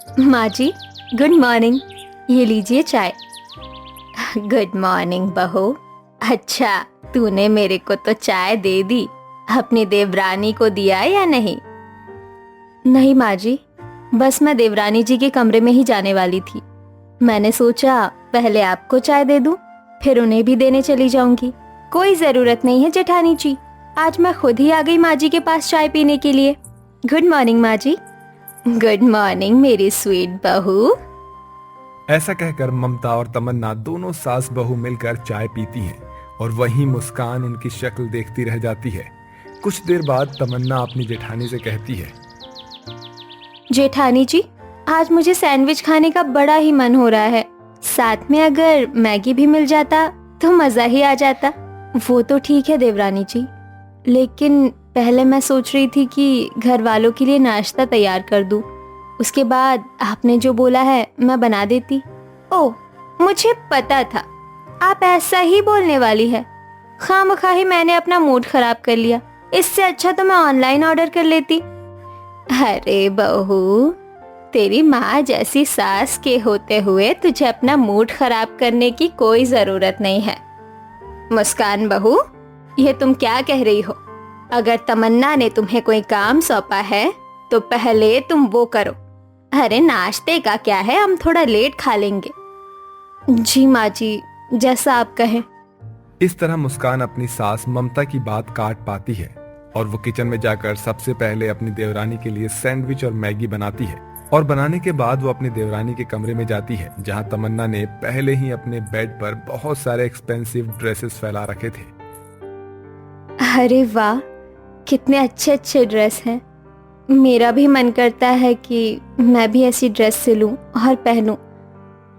माँ जी, good morning. ये लीजिए चाय। गुड मॉर्निंग बहू। अच्छा, तूने मेरे को तो चाय दे दी, अपनी देवरानी को दिया या नहीं? नहीं माँ जी, बस मैं देवरानी जी के कमरे में ही जाने वाली थी। मैंने सोचा पहले आपको चाय दे दूं, फिर उन्हें भी देने चली जाऊंगी। कोई जरूरत नहीं है जेठानी जी, आज मैं खुद ही आ गई माँ जी के पास चाय पीने के लिए। गुड मॉर्निंग माँ जी। गुड मॉर्निंग मेरी स्वीट बहू। ऐसा कहकर ममता और तमन्ना दोनों सास बहू मिलकर चाय पीती हैं और वहीं मुस्कान उनकी शक्ल देखती रह जाती है। कुछ देर बाद तमन्ना अपनी जेठानी से कहती है, जेठानी जी, आज मुझे सैंडविच खाने का बड़ा ही मन हो रहा है। साथ में अगर मैगी भी मिल जाता तो मजा ही आ जाता। वो तो ठीक है देवरानी जी, लेकिन पहले मैं सोच रही थी कि घर वालों के लिए नाश्ता तैयार कर दूं। उसके बाद आपने जो बोला है मैं बना देती। ओह, मुझे पता था आप ऐसा ही बोलने वाली है। खामखा ही मैंने अपना मूड खराब कर लिया। इससे अच्छा तो मैं ऑनलाइन ऑर्डर कर लेती। अरे बहू, तेरी माँ जैसी सास के होते हुए तुझे अपना मूड खराब करने की कोई जरूरत नहीं है। मुस्कान बहू, ये तुम क्या कह रही हो? अगर तमन्ना ने तुम्हें कोई काम सौंपा है तो पहले तुम वो करो। अरे नाश्ते का क्या है, हम थोड़ा लेट खा लेंगे। जी माँ जी, जैसा आप कहें। इस तरह मुस्कान अपनी सास ममता की बात काट पाती है और वो किचन में जाकर सबसे पहले अपनी देवरानी के लिए सैंडविच और मैगी बनाती है। और बनाने के बाद वो अपनी देवरानी के कमरे में जाती है, जहां तमन्ना ने पहले ही अपने बेड पर बहुत सारे एक्सपेंसिव ड्रेसेस फैला रखे थे। अरे वाह, कितने अच्छे अच्छे ड्रेस हैं। मेरा भी मन करता है कि मैं भी ऐसी ड्रेस सिलूं और पहनूं,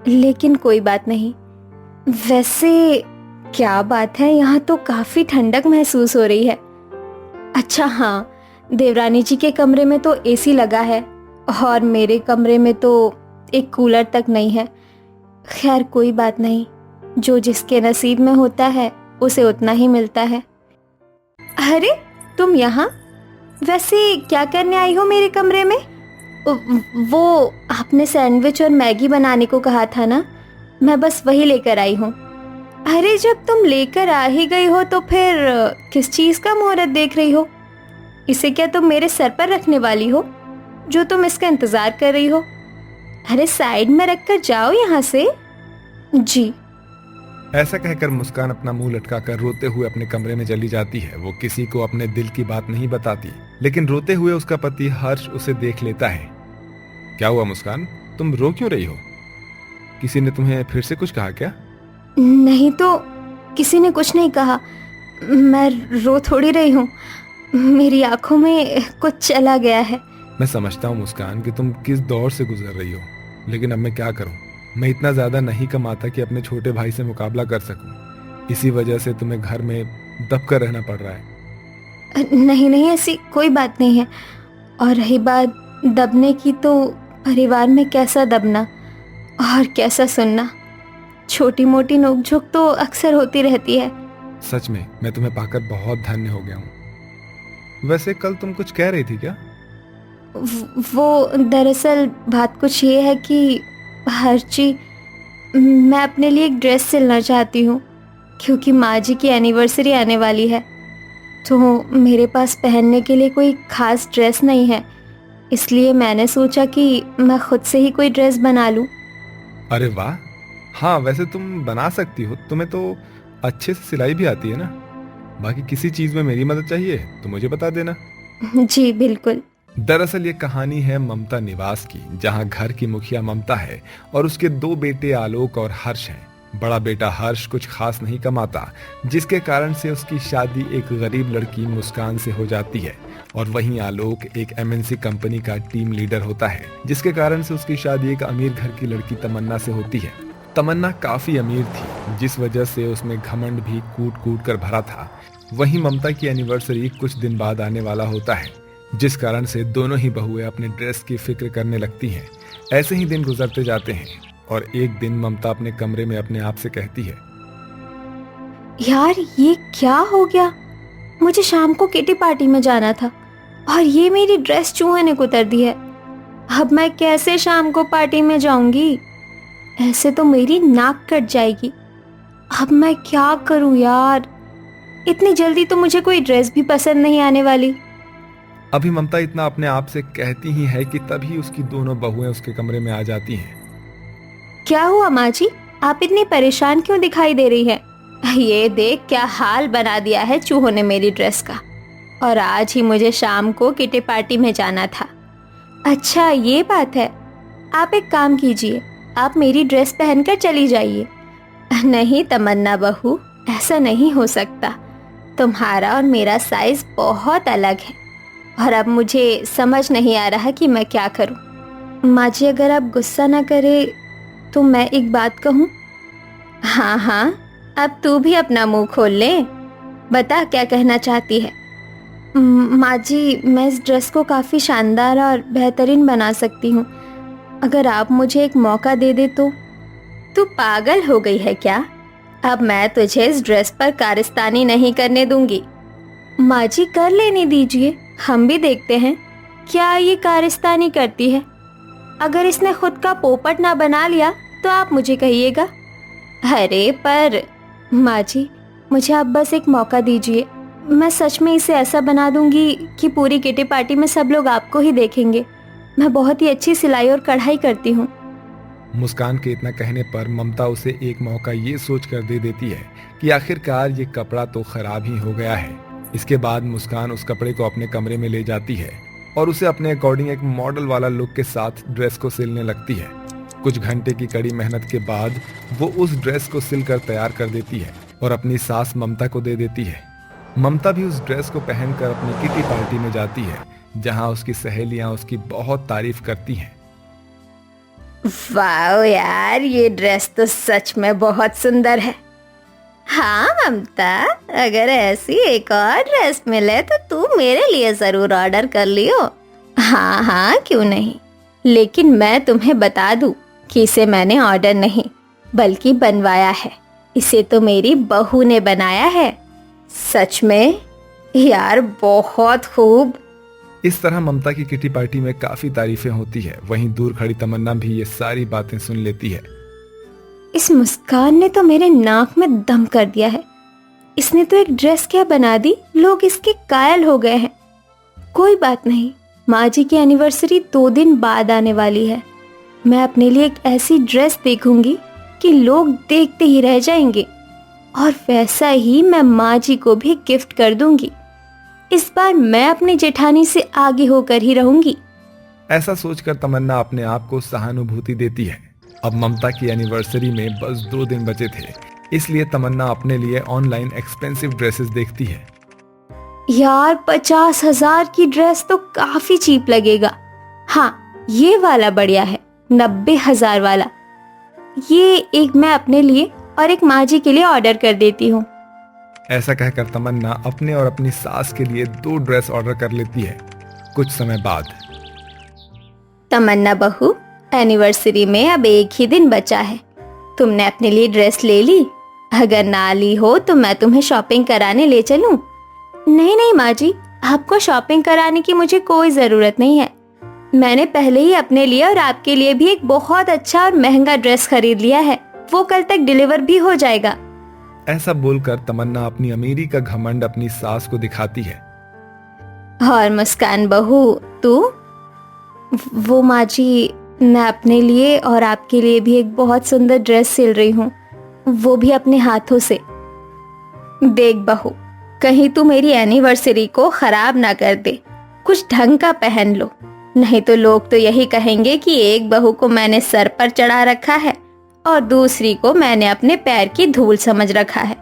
लेकिन कोई बात नहीं। वैसे क्या बात है, यहाँ तो काफी ठंडक महसूस हो रही है। अच्छा हाँ, देवरानी जी के कमरे में तो एसी लगा है और मेरे कमरे में तो एक कूलर तक नहीं है। खैर कोई बात नहीं, जो जिसके नसीब में होता है उसे उतना ही मिलता है। अरे तुम यहाँ वैसे क्या करने आई हो मेरे कमरे में? वो आपने सैंडविच और मैगी बनाने को कहा था ना, मैं बस वही लेकर आई हूँ। अरे जब तुम लेकर आ ही गई हो तो फिर किस चीज़ का मुहूर्त देख रही हो? इसे क्या तुम मेरे सर पर रखने वाली हो, जो तुम इसका इंतजार कर रही हो? अरे साइड में रखकर जाओ यहाँ से। जी। ऐसा कहकर मुस्कान अपना मुंह लटकाकर रोते हुए अपने कमरे में चली जाती है। वो किसी को अपने दिल की बात नहीं बताती, लेकिन रोते हुए उसका पति हर्ष उसे देख लेता है। क्या हुआ मुस्कान, तुम रो क्यों रही हो? किसी ने तुम्हें फिर से कुछ कहा क्या? नहीं तो किसी ने कुछ नहीं कहा, मैं रो थोड़ी रही हूँ, मेरी आंखों में कुछ चला गया है। मैं समझता हूँ मुस्कान कि तुम किस दौर से गुजर रही हो, लेकिन अब मैं क्या करूँ। मैं इतना ज्यादा नहीं कमाता कि अपने छोटे भाई से मुकाबला कर सकूं। इसी वजह से तुम्हें घर में दब कर रहना पड़ रहा है। नहीं नहीं, ऐसी कोई बात नहीं है। और रही बात दबने की, तो परिवार में कैसा दबना और कैसा सुनना, छोटी मोटी नोकझोंक तो अक्सर होती रहती है। सच में मैं तुम्हें पाकर बहुत धन्य हो गया हूँ। वैसे कल तुम कुछ कह रही थी क्या? वो दरअसल बात कुछ ये है कि हर्ची, मैं अपने लिए एक ड्रेस सिलना चाहती हूँ, क्योंकि माँ जी की एनिवर्सरी आने वाली है। तो मेरे पास पहनने के लिए कोई खास ड्रेस नहीं है, इसलिए मैंने सोचा कि मैं खुद से ही कोई ड्रेस बना लूँ। अरे वाह, हाँ वैसे तुम बना सकती हो, तुम्हें तो अच्छे से सिलाई भी आती है ना। बाकी किसी चीज में मेरी मदद चाहिए तो मुझे बता देना। जी बिल्कुल। दरअसल ये कहानी है ममता निवास की, जहां घर की मुखिया ममता है और उसके दो बेटे आलोक और हर्ष हैं। बड़ा बेटा हर्ष कुछ खास नहीं कमाता, जिसके कारण से उसकी शादी एक गरीब लड़की मुस्कान से हो जाती है। और वहीं आलोक एक एमएनसी कंपनी का टीम लीडर होता है, जिसके कारण से उसकी शादी एक अमीर घर की लड़की तमन्ना से होती है। तमन्ना काफी अमीर थी, जिस वजह से उसमें घमंड भी कूट कूट कर भरा था। वहीं ममता की एनिवर्सरी कुछ दिन बाद आने वाला होता है, जिस कारण से दोनों ही बहुएं अपने ड्रेस की फिक्र करने लगती हैं। ऐसे ही दिन गुजरते जाते हैं और एक दिन ममता अपने कमरे में अपने आप से कहती है, यार ये क्या हो गया, मुझे शाम को किटी पार्टी में जाना था और ये मेरी ड्रेस चूहे ने कुतर दी है। अब मैं कैसे शाम को पार्टी में जाऊंगी? ऐसे तो मेरी नाक कट जाएगी। अब मैं क्या करूं यार? इतनी जल्दी तो मुझे कोई ड्रेस भी पसंद नहीं आने वाली। अभी ममता इतना अपने आप से कहती ही है कि तभी उसकी दोनों बहुएं उसके कमरे में आ जाती हैं। क्या हुआ माँ जी? आप इतनी परेशान क्यों दिखाई दे रही है? ये देख क्या हाल बना दिया है चूहों ने मेरी ड्रेस का। और आज ही मुझे शाम को किटी पार्टी में जाना था। अच्छा ये बात है। आप एक काम कीजिए, आप मेरी ड्रेस पहनकर चली जाइए। नहीं तमन्ना बहू, ऐसा नहीं हो सकता। तुम्हारा और मेरा साइज बहुत अलग है और अब मुझे समझ नहीं आ रहा कि मैं क्या करूं। माँ जी अगर आप गुस्सा ना करे तो मैं एक बात कहूं? हाँ हाँ, अब तू भी अपना मुंह खोल ले। बता क्या कहना चाहती है। माँ जी मैं इस ड्रेस को काफ़ी शानदार और बेहतरीन बना सकती हूँ, अगर आप मुझे एक मौका दे दे तो। तू पागल हो गई है क्या? अब मैं तुझे इस ड्रेस पर कारस्तानी नहीं करने दूंगी। माँ जी कर लेने दीजिए, हम भी देखते हैं क्या ये कारस्तानी करती है। अगर इसने खुद का पोपट ना बना लिया तो आप मुझे कहिएगा। अरे पर माँ जी मुझे आप बस एक मौका दीजिए, मैं सच में इसे ऐसा बना दूंगी कि पूरी किटी पार्टी में सब लोग आपको ही देखेंगे। मैं बहुत ही अच्छी सिलाई और कढ़ाई करती हूँ। मुस्कान के इतना कहने पर ममता उसे एक मौका ये सोच कर दे देती है कि आखिरकार ये कपड़ा तो खराब ही हो गया है। इसके बाद मुस्कान उस कपड़े को अपने कमरे में ले जाती है और उसे अपने अकॉर्डिंग एक मॉडल वाला लुक के साथ ड्रेस को सिलने लगती है। कुछ घंटे की कड़ी मेहनत के बाद वो उस ड्रेस को सिलकर तैयार कर देती है और अपनी सास ममता को दे देती है। ममता भी उस ड्रेस को पहनकर अपनी किटी पार्टी में जाती है, जहां उसकी सहेलियां उसकी बहुत तारीफ करती हैं। वाह यार, ये ड्रेस तो सच में बहुत सुंदर है। हाँ ममता, अगर ऐसी एक और ड्रेस मिले तो तू मेरे लिए जरूर ऑर्डर कर लियो। हाँ हाँ क्यों नहीं, लेकिन मैं तुम्हें बता दूं कि इसे मैंने ऑर्डर नहीं बल्कि बनवाया है। इसे तो मेरी बहू ने बनाया है। सच में यार बहुत खूब। इस तरह ममता की किटी पार्टी में काफी तारीफें होती है। वहीं दूर खड़ी तमन्ना भी ये सारी बातें सुन लेती है। इस मुस्कान ने तो मेरे नाक में दम कर दिया है। इसने तो एक ड्रेस क्या बना दी, लोग इसके कायल हो गए हैं। कोई बात नहीं, माँ जी की एनिवर्सरी 2 दिन बाद आने वाली है। मैं अपने लिए एक ऐसी ड्रेस देखूंगी कि लोग देखते ही रह जाएंगे और वैसा ही मैं माँ जी को भी गिफ्ट कर दूंगी। इस बार मैं अपनी जेठानी से आगे होकर ही रहूंगी। ऐसा सोचकर तमन्ना अपने आप को सहानुभूति देती है। अब ममता की एनिवर्सरी में बस 2 दिन बचे थे, इसलिए तमन्ना अपने लिए ऑनलाइन एक्सपेंसिव ड्रेसेस देखती है। यार 50,000 की ड्रेस तो काफी चीप लगेगा। हाँ ये वाला बढ़िया है, 90,000 वाला। ये एक मैं अपने लिए और एक माँ जी के लिए ऑर्डर कर देती हूँ। ऐसा कहकर तमन्ना अपने और अपनी सास के लिए 2 ड्रेस ऑर्डर कर लेती है। कुछ समय बाद तमन्ना बहू, एनिवर्सरी में अब 1 ही दिन बचा है। तुमने अपने लिए ड्रेस ले ली? अगर ना ली हो तो मैं तुम्हें शॉपिंग कराने ले चलूं? नहीं नहीं माँ जी, आपको शॉपिंग कराने की मुझे कोई जरूरत नहीं है। मैंने पहले ही अपने लिए और आपके लिए भी एक बहुत अच्छा और महंगा ड्रेस खरीद लिया है। वो कल तक डिलीवर भी हो जाएगा। ऐसा बोलकर तमन्ना अपनी अमीरी का घमंड अपनी सास को दिखाती है। और मुस्कान बहू तू? वो माँ जी, मैं अपने लिए और आपके लिए भी एक बहुत सुंदर ड्रेस सिल रही हूँ, वो भी अपने हाथों से। देख बहू, कहीं तू मेरी एनिवर्सरी को खराब ना कर दे। कुछ ढंग का पहन लो, नहीं तो लोग तो यही कहेंगे कि एक बहू को मैंने सर पर चढ़ा रखा है और दूसरी को मैंने अपने पैर की धूल समझ रखा है।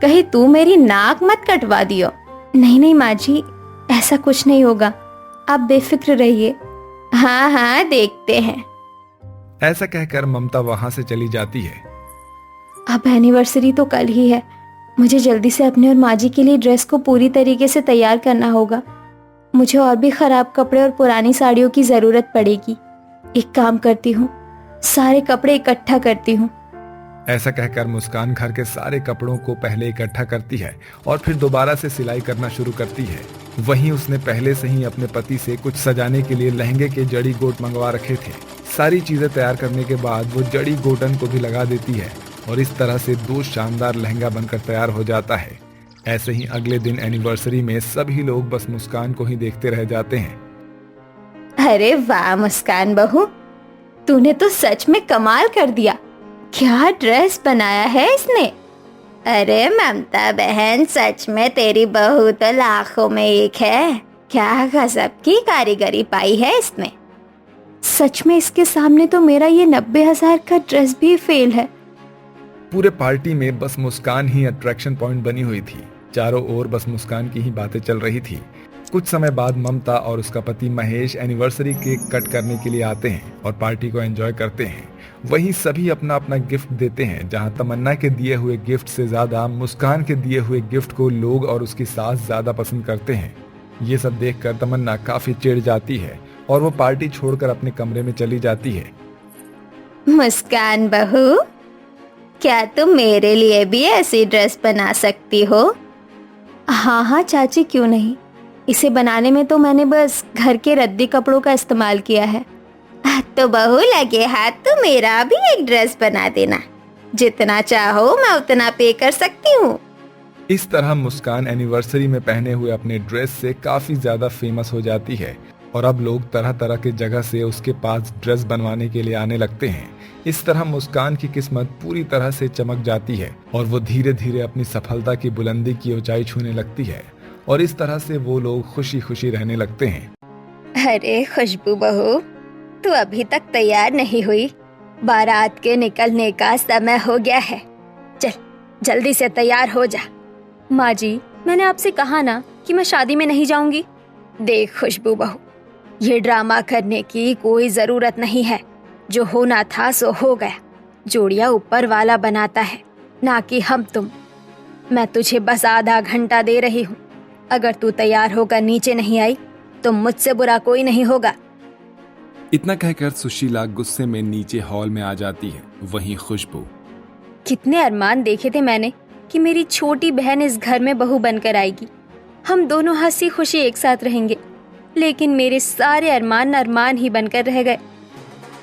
कहीं तू मेरी नाक मत कटवा दियो। नहीं नहीं माँ जी, ऐसा कुछ नहीं होगा, आप बेफिक्र रहिए। हाँ हाँ देखते हैं। ऐसा कहकर ममता वहां से चली जाती है। अब एनिवर्सरी तो कल ही है, मुझे जल्दी से अपने और माँ जी के लिए ड्रेस को पूरी तरीके से तैयार करना होगा। मुझे और भी खराब कपड़े और पुरानी साड़ियों की जरूरत पड़ेगी। एक काम करती हूँ, सारे कपड़े इकट्ठा करती हूँ। ऐसा कहकर मुस्कान घर के सारे कपड़ों को पहले इकट्ठा करती है और फिर दोबारा से सिलाई करना शुरू करती है। वहीं उसने पहले से ही अपने पति से कुछ सजाने के लिए लहंगे के जड़ी गोट मंगवा रखे थे। सारी चीजें तैयार करने के बाद वो जड़ी गोटन को भी लगा देती है और इस तरह से 2 शानदार लहंगा बनकर तैयार हो जाता है। ऐसे ही अगले दिन एनिवर्सरी में सभी लोग बस मुस्कान को ही देखते रह जाते हैं। अरे वाह मुस्कान बहू, तूने तो सच में कमाल कर दिया। क्या ड्रेस बनाया है इसने। अरे ममता बहन, सच में तेरी बहू तो लाखों में एक है। क्या गजब की कारीगरी पाई है इसने। सच में इसके सामने तो मेरा ये 90,000 का ड्रेस भी फेल है। पूरे पार्टी में बस मुस्कान ही अट्रैक्शन पॉइंट बनी हुई थी। चारों ओर बस मुस्कान की ही बातें चल रही थी। कुछ समय बाद ममता और उसका पति महेश एनिवर्सरी केक कट करने के लिए आते हैं और पार्टी को एंजॉय करते हैं। वहीं सभी अपना अपना गिफ्ट देते हैं, जहां तमन्ना के दिए हुए गिफ्ट से ज्यादा मुस्कान के दिए हुए गिफ्ट को लोग और उसकी सास ज्यादा पसंद करते हैं। ये सब देखकर तमन्ना काफी चिढ़ जाती है और वो पार्टी छोड़कर अपने कमरे में चली जाती है। मुस्कान बहू, क्या तुम मेरे लिए भी ऐसी ड्रेस बना सकती हो? हाँ हाँ चाची, क्यों नहीं। इसे बनाने में तो मैंने बस घर के रद्दी कपड़ों का इस्तेमाल किया है। तो बहू लगे हाथ तो मेरा भी एक ड्रेस बना देना। जितना चाहो मैं उतना पे कर सकती हूँ। इस तरह मुस्कान एनिवर्सरी में पहने हुए अपने ड्रेस से काफी ज्यादा फेमस हो जाती है और अब लोग तरह तरह के जगह से उसके पास ड्रेस बनवाने के लिए आने लगते हैं। इस तरह मुस्कान की किस्मत पूरी तरह से चमक जाती है और वो धीरे धीरे अपनी सफलता की बुलंदी की ऊंचाई छूने लगती है और इस तरह से वो लोग खुशी खुशी रहने लगते हैं। अरे खुशबू बहू, तू अभी तक तैयार नहीं हुई। बारात के निकलने का समय हो गया है। चल जल्दी से तैयार हो जा। माँ जी, मैंने आपसे कहा ना कि मैं शादी में नहीं जाऊंगी। देख खुशबू बहू, ये ड्रामा करने की कोई जरूरत नहीं है। जो होना था सो हो गया। जोड़ियां ऊपर वाला बनाता है, ना कि हम तुम। मैं तुझे बस आधा घंटा दे रही हूँ। अगर तू तैयार होकर नीचे नहीं आई तो मुझसे बुरा कोई नहीं होगा। इतना कहकर सुशीला गुस्से में नीचे हॉल में आ जाती है। वहीं खुशबू, कितने अरमान देखे थे मैंने कि मेरी छोटी बहन इस घर में बहू बनकर आएगी। हम दोनों हंसी खुशी एक साथ रहेंगे, लेकिन मेरे सारे अरमान अरमान ही बनकर रह गए।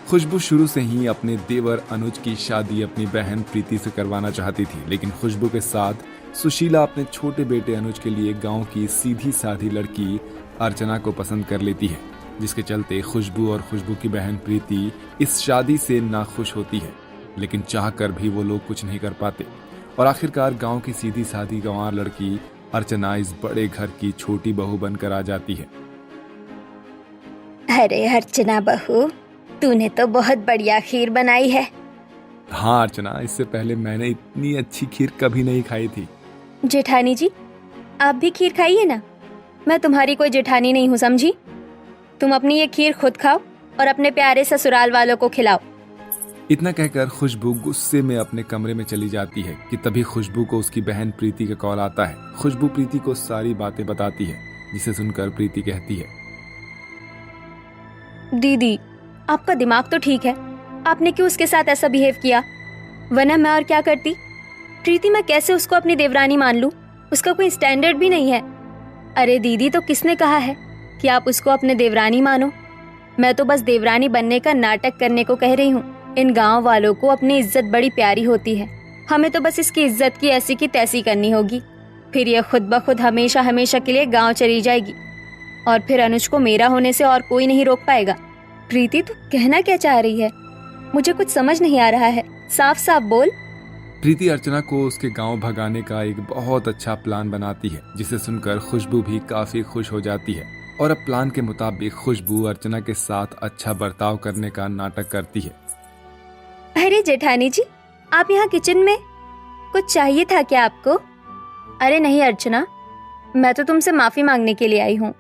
खुशबू शुरू से ही अपने देवर अनुज की शादी अपनी बहन प्रीति से करवाना चाहती थी, लेकिन खुशबू के साथ सुशीला अपने छोटे बेटे अनुज के लिए गांव की सीधी साधी लड़की अर्चना को पसंद कर लेती है, जिसके चलते खुशबू और खुशबू की बहन प्रीति इस शादी से नाखुश होती है। लेकिन चाहकर भी वो लोग कुछ नहीं कर पाते और आखिरकार गांव की सीधी साधी गंवार लड़की अर्चना इस बड़े घर की छोटी बहू बनकर आ जाती है। अरे अर्चना बहू, तूने तो बहुत बढ़िया खीर बनाई है। हाँ अर्चना, इससे पहले मैंने इतनी अच्छी खीर कभी नहीं खाई थी। जेठानी जी, आप भी खीर खाइए ना। मैं तुम्हारी कोई जेठानी नहीं हूँ, समझी। तुम अपनी ये खीर खुद खाओ और अपने प्यारे ससुराल वालों को खिलाओ। इतना कहकर खुशबू गुस्से में अपने कमरे में चली जाती है कि तभी खुशबू को उसकी बहन प्रीति का कॉल आता है। खुशबू प्रीति को सारी बातें बताती है, जिसे सुनकर प्रीति कहती है, दीदी आपका दिमाग तो ठीक है। आपने क्यों उसके साथ ऐसा बिहेव किया? वरना मैं और क्या करती। प्रीति, मैं कैसे उसको अपनी देवरानी मान लूं? उसका कोई स्टैंडर्ड भी नहीं है। अरे दीदी, तो किसने कहा है कि आप उसको अपने देवरानी मानो? मैं तो बस देवरानी बनने का नाटक करने को कह रही हूँ। इन गांव वालों को अपनी इज्जत बड़ी प्यारी होती है। हमें तो बस इसकी इज्जत की ऐसी की तैसी करनी होगी। फिर ये खुद ब खुद हमेशा हमेशा के लिए गांव चली जाएगी और फिर अनुज को मेरा होने से और कोई नहीं रोक पाएगा। प्रीति, तू कहना क्या चाह रही है? मुझे कुछ समझ नहीं आ रहा है। साफ साफ बोल। प्रीति अर्चना को उसके गांव भगाने का एक बहुत अच्छा प्लान बनाती है, जिसे सुनकर खुशबू भी काफी खुश हो जाती है और अब प्लान के मुताबिक खुशबू अर्चना के साथ अच्छा बर्ताव करने का नाटक करती है। अरे जेठानी जी, आप यहाँ किचन में? कुछ चाहिए था क्या आपको? अरे नहीं अर्चना, मैं तो तुमसे माफी मांगने के लिए आई हूँ।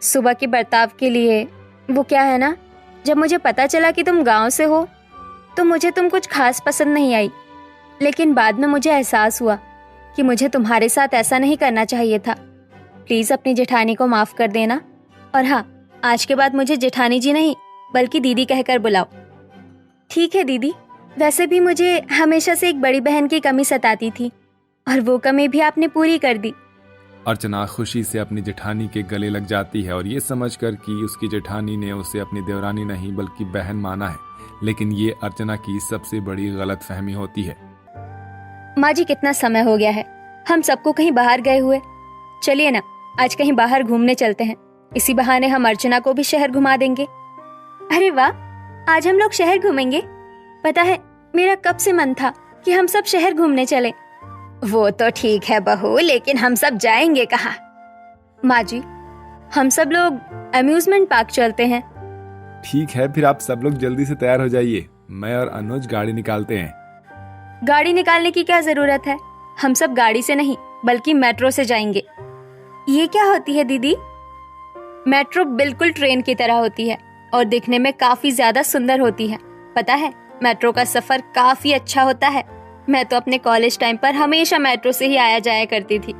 सुबह के बर्ताव के लिए। वो क्या है ना, जब मुझे पता चला कि तुम गांव से हो तो मुझे तुम कुछ खास पसंद नहीं आई, लेकिन बाद में मुझे एहसास हुआ कि मुझे तुम्हारे साथ ऐसा नहीं करना चाहिए था। प्लीज अपनी जेठानी को माफ कर देना। और हाँ, आज के बाद मुझे जेठानी जी नहीं बल्कि दीदी कहकर बुलाओ। ठीक है दीदी। वैसे भी मुझे हमेशा से एक बड़ी बहन की कमी सताती थी और वो कमी भी आपने पूरी कर दी। अर्चना खुशी से अपनी जेठानी के गले लग जाती है और ये समझकर कि उसकी जेठानी ने उसे अपनी देवरानी नहीं बल्कि बहन माना है, लेकिन ये अर्चना की सबसे बड़ी गलतफहमी होती है। माँ जी, कितना समय हो गया है, हम सबको कहीं बाहर गए हुए। चलिए ना, आज कहीं बाहर घूमने चलते हैं। इसी बहाने हम अर्चना को भी शहर घुमा देंगे। अरे वाह, आज हम लोग शहर घूमेंगे। पता है, मेरा कब से मन था कि हम सब शहर घूमने चले। वो तो ठीक है बहू, लेकिन हम सब जाएंगे कहाँ? माँ जी, हम सब लोग अम्यूजमेंट पार्क चलते हैं। ठीक है, फिर आप सब लोग जल्दी से तैयार हो जाइए, मैं और अनुज गाड़ी निकालते हैं। गाड़ी निकालने की क्या जरूरत है? हम सब गाड़ी से नहीं बल्कि मेट्रो से जाएंगे। ये क्या होती है दीदी? मेट्रो बिल्कुल ट्रेन की तरह होती है और दिखने में काफी ज्यादा सुंदर होती है। पता है, मेट्रो का सफर काफी अच्छा होता है। मैं तो अपने कॉलेज टाइम पर हमेशा मेट्रो से ही आया जाया करती थी।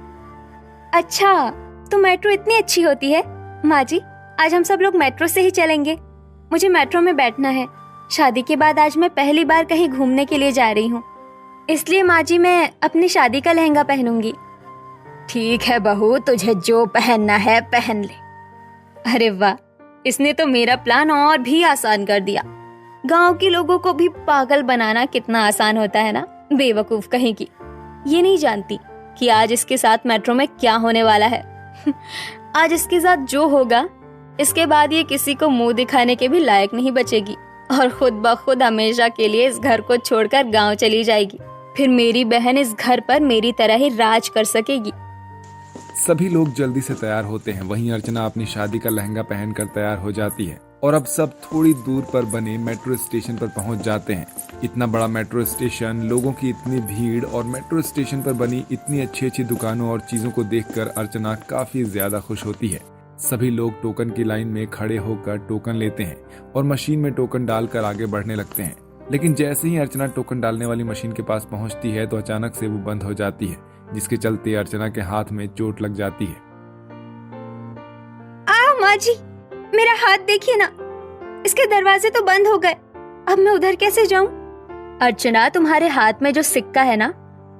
अच्छा, तो मेट्रो इतनी अच्छी होती है? माँ जी, आज हम सब लोग मेट्रो से ही चलेंगे। मुझे मेट्रो में बैठना है। शादी के बाद आज मैं पहली बार कहीं घूमने के लिए जा रही हूँ, इसलिए माँ जी मैं अपनी शादी का लहंगा पहनूंगी। ठीक है बहू, तुझे जो पहनना है पहन ले। अरे वाह, इसने तो मेरा प्लान और भी आसान कर दिया। गांव के लोगों को भी पागल बनाना कितना आसान होता है ना, बेवकूफ कहीं की। ये नहीं जानती कि आज इसके साथ मेट्रो में क्या होने वाला है। आज इसके साथ जो होगा, इसके बाद ये किसी को मुंह दिखाने के भी लायक नहीं बचेगी और खुद ब खुद हमेशा के लिए इस घर को छोड़कर गांव चली जाएगी। फिर मेरी बहन इस घर पर मेरी तरह ही राज कर सकेगी। सभी लोग जल्दी से तैयार होते हैं। वहीं अर्चना अपनी शादी का लहंगा पहनकर तैयार हो जाती है और अब सब थोड़ी दूर पर बने मेट्रो स्टेशन पर पहुंच जाते हैं। इतना बड़ा मेट्रो स्टेशन, लोगों की इतनी भीड़ और मेट्रो स्टेशन पर बनी इतनी अच्छी अच्छी दुकानों और चीजों को देखकर अर्चना काफी ज्यादा खुश होती है। सभी लोग टोकन की लाइन में खड़े होकर टोकन लेते हैं और मशीन में टोकन डालकर आगे बढ़ने लगते हैं। लेकिन जैसे ही अर्चना टोकन डालने वाली मशीन के पास पहुंचती है तो अचानक से वो बंद हो जाती है, जिसके चलते अर्चना के हाथ में चोट लग जाती है। माँ जी, मेरा हाथ देखिए ना, इसके दरवाजे तो बंद हो गए। अब मैं उधर कैसे जाऊं? अर्चना, तुम्हारे हाथ में जो सिक्का है ना,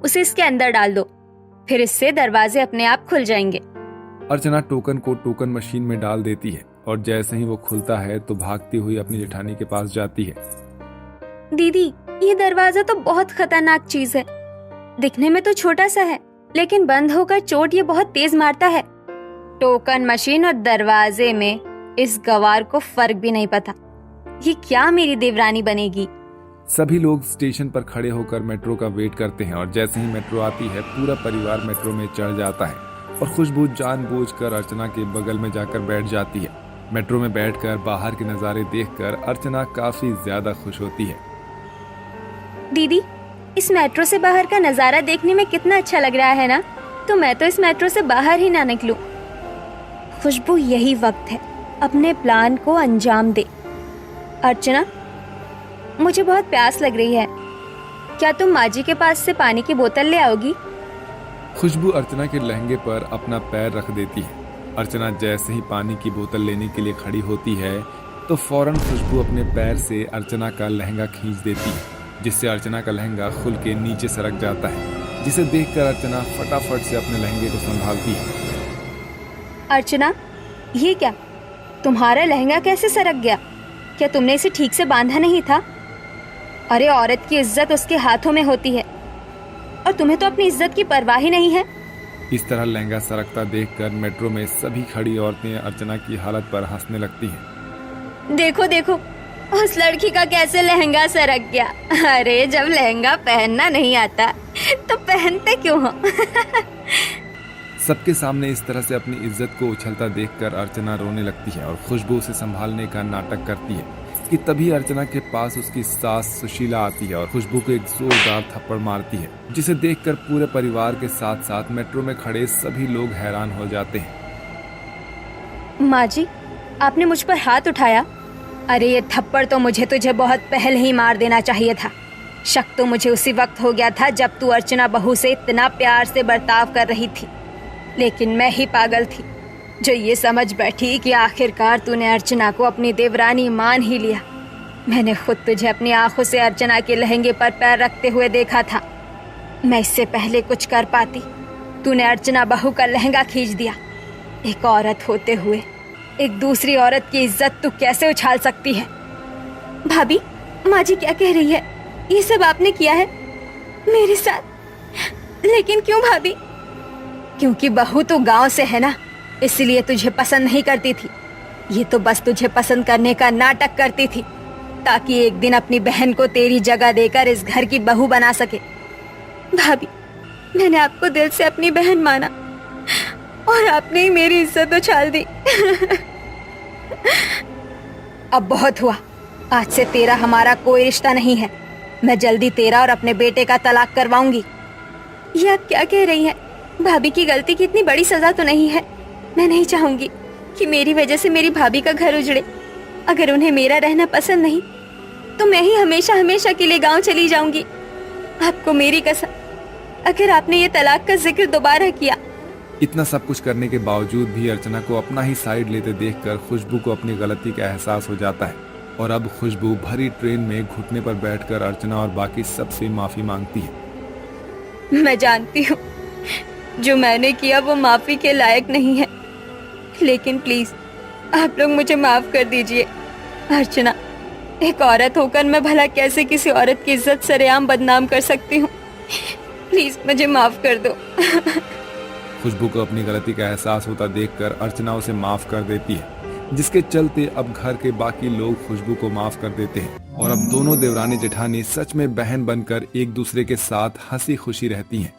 उसे इसके अंदर डाल दो, फिर इससे दरवाजे अपने आप खुल जाएंगे। अर्चना टोकन को टोकन मशीन में डाल देती है और जैसे ही वो खुलता है तो भागती हुई अपनी जेठानी के पास जाती है। दीदी, ये दरवाजा तो बहुत खतरनाक चीज है। दिखने में तो छोटा सा है, लेकिन बंद होकर चोट ये बहुत तेज मारता है। टोकन मशीन और दरवाजे में इस गवार को फर्क भी नहीं पता। ये क्या मेरी देवरानी बनेगी? सभी लोग स्टेशन पर खड़े होकर मेट्रो का वेट करते हैं और जैसे ही मेट्रो आती है पूरा परिवार मेट्रो में चढ़ जाता है और खुशबू जानबूझकर अर्चना के बगल में जाकर बैठ जाती है। मेट्रो में बैठकर बाहर के नज़ारे देखकर अर्चना काफी ज्यादा खुश होती है। दीदी, इस मेट्रो से बाहर का नजारा देखने में कितना अच्छा लग रहा है ना, तो मैं तो इस मेट्रो से बाहर ही ना निकलूं। खुशबू, यही वक्त है अपने प्लान को अंजाम दे। अर्चना, मुझे बहुत प्यास लग रही है, क्या तुम माँ जी के पास से पानी की बोतल ले आओगी? खुशबू अर्चना के लहंगे पर अपना पैर रख देती है। अर्चना जैसे ही पानी की बोतल लेने के लिए खड़ी होती है तो फौरन खुशबू अपने पैर से अर्चना का लहंगा खींच देती है, जिससे अर्चना का लहंगा खुल के नीचे सरक जाता है, जिसे देखकर अर्चना फटाफट से अपने लहंगे को संभालती है। अर्चना, ये क्या, तुम्हारा लहंगा कैसे सरक गया? क्या तुमने इसे ठीक से बांधा नहीं था? अरे, औरत की इज्जत उसके हाथों में होती है और तुम्हें तो अपनी इज्जत की परवाह ही नहीं है। इस तरह लहंगा सरकता देखकर मेट्रो में सभी खड़ी औरतें अर्चना की हालत पर हंसने लगती हैं। देखो देखो, उस लड़की का कैसे लहंगा सरक गया। अरे, जब लहंगा पहनना नहीं आता तो पहनते क्यों हो? सबके सामने इस तरह से अपनी इज्जत को उछलता देखकर अर्चना रोने लगती है और खुशबू उसे संभालने का नाटक करती है कि तभी अर्चना के पास उसकी सास सुशीला आती है और खुशबू को एक जोरदार थप्पड़ मारती है, जिसे देखकर पूरे परिवार के साथ साथ मेट्रो में खड़े सभी लोग हैरान हो जाते हैं। माँ जी, आपने मुझ पर हाथ उठाया। अरे, ये थप्पड़ तो मुझे तुझे बहुत पहले ही मार देना चाहिए था। शक तो मुझे उसी वक्त हो गया था जब तू अर्चना बहू से इतना प्यार से बर्ताव कर रही थी, लेकिन मैं ही पागल थी जो ये समझ बैठी कि आखिरकार तूने अर्चना को अपनी देवरानी मान ही लिया। मैंने खुद तुझे अपनी आंखों से अर्चना के लहंगे पर पैर रखते हुए देखा था। मैं इससे पहले कुछ कर पाती तूने अर्चना बहू का लहंगा खींच दिया। एक औरत होते हुए एक दूसरी औरत की इज्जत तू कैसे उछाल सकती है? भाभी, माँ जी क्या कह रही है? ये सब आपने किया है मेरे साथ? लेकिन क्यों भाभी? क्योंकि बहू तो गांव से है ना, इसलिए तुझे पसंद नहीं करती थी। ये तो बस तुझे पसंद करने का नाटक करती थी ताकि एक दिन अपनी बहन को तेरी जगह देकर इस घर की बहू बना सके। भाभी, मैंने आपको दिल से अपनी बहन माना और आपने ही मेरी इज्जत उछाल दी। अब बहुत हुआ। आज से तेरा हमारा कोई रिश्ता नहीं है। मैं जल्दी तेरा और अपने बेटे का तलाक करवाऊंगी। ये आप क्या कह रही हैं? भाभी की गलती की इतनी बड़ी सजा तो नहीं है। मैं नहीं चाहूंगी कि मेरी वजह से मेरी भाभी का घर उजड़े। अगर उन्हें मेरा रहना पसंद नहीं तो मैं ही हमेशा हमेशा के लिए गांव चली जाऊंगी। आपको मेरी कसम, अगर आपने ये तलाक का जिक्र दोबारा किया। इतना सब कुछ करने के बावजूद भी अर्चना को अपना ही साइड लेते देखकर खुशबू को अपनी गलती का एहसास हो जाता है और अब खुशबू भरी ट्रेन में घुटने पर बैठकर अर्चना और बाकी सबसे माफी मांगती है। मैं जानती हूँ जो मैंने किया वो माफी के लायक नहीं है, लेकिन प्लीज आप लोग मुझे माफ कर दीजिए। अर्चना, एक औरत होकर मैं भला कैसे किसी औरत की इज्जत सरेआम बदनाम कर सकती हूँ? प्लीज मुझे माफ कर दो। खुशबू को अपनी गलती का एहसास होता देखकर अर्चना उसे माफ कर देती है, जिसके चलते अब घर के बाकी लोग खुशबू को माफ कर देते हैं और अब दोनों देवरानी जेठानी सच में बहन बनकर एक दूसरे के साथ हंसी खुशी रहती हैं।